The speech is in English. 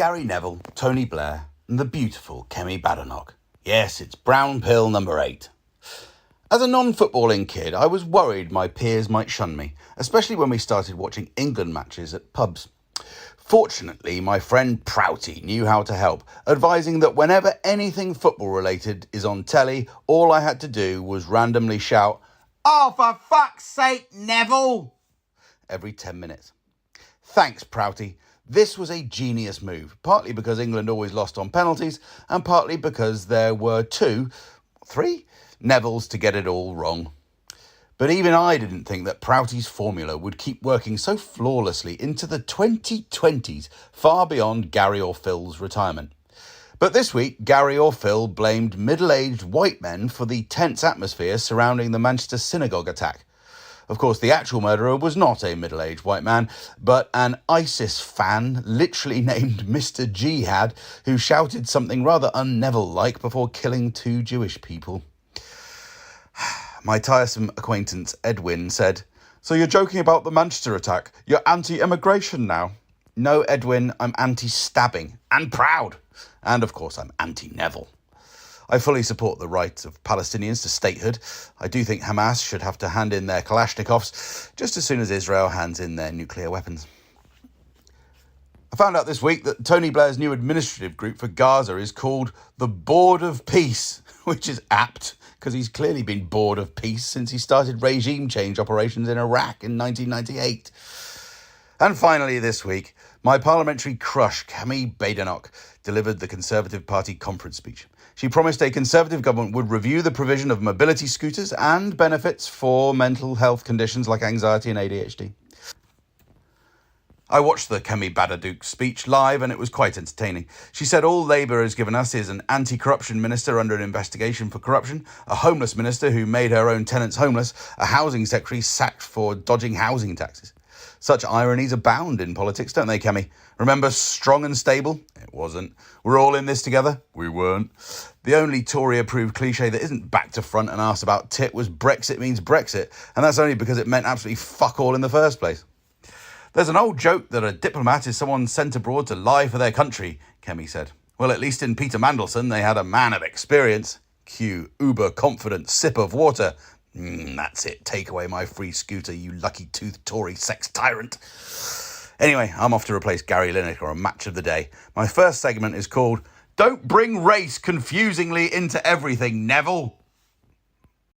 Gary Neville, Tony Blair, and the beautiful Kemi Badenoch. Yes, it's brown pill number 8. As a non-footballing kid, I was worried my peers might shun me, especially when we started watching England matches at pubs. Fortunately, my friend Prouty knew how to help, advising that whenever anything football-related is on telly, all I had to do was randomly shout, "Oh, for fuck's sake, Neville!" every 10 minutes. Thanks, Prouty. This was a genius move, partly because England always lost on penalties, and partly because there were 3 Nevilles to get it all wrong. But even I didn't think that Prouty's formula would keep working so flawlessly into the 2020s, far beyond Gary or Phil's retirement. But this week, Gary or Phil blamed middle-aged white men for the tense atmosphere surrounding the Manchester synagogue attack. Of course, the actual murderer was not a middle-aged white man, but an ISIS fan, literally named Mr. Jihad, who shouted something rather un-Neville-like before killing 2 Jewish people. My tiresome acquaintance Edwin said, "So you're joking about the Manchester attack? You're anti-immigration now?" No, Edwin, I'm anti-stabbing, and proud. And of course, I'm anti-Neville. I fully support the right of Palestinians to statehood. I do think Hamas should have to hand in their Kalashnikovs just as soon as Israel hands in their nuclear weapons. I found out this week that Tony Blair's new administrative group for Gaza is called the Board of Peace, which is apt, because he's clearly been bored of peace since he started regime change operations in Iraq in 1998. And finally this week, my parliamentary crush, Kemi Badenoch, delivered the Conservative Party conference speech. She promised a Conservative government would review the provision of mobility scooters and benefits for mental health conditions like anxiety and ADHD. I watched the Kemi Badenoch speech live and it was quite entertaining. She said all Labour has given us is an anti-corruption minister under an investigation for corruption, a homeless minister who made her own tenants homeless, a housing secretary sacked for dodging housing taxes. Such ironies abound in politics, don't they, Kemi? Remember strong and stable? It wasn't. We're all in this together? We weren't. The only Tory-approved cliche that isn't back to front and asked about tit was Brexit means Brexit, and that's only because it meant absolutely fuck all in the first place. There's an old joke that a diplomat is someone sent abroad to lie for their country, Kemi said. Well, at least in Peter Mandelson, they had a man of experience. Cue uber-confident sip of water. That's it. Take away my free scooter, you lucky-toothed Tory sex tyrant. Anyway, I'm off to replace Gary Lineker on Match of the Day. My first segment is called Don't Bring Race Confusingly into Everything, Neville.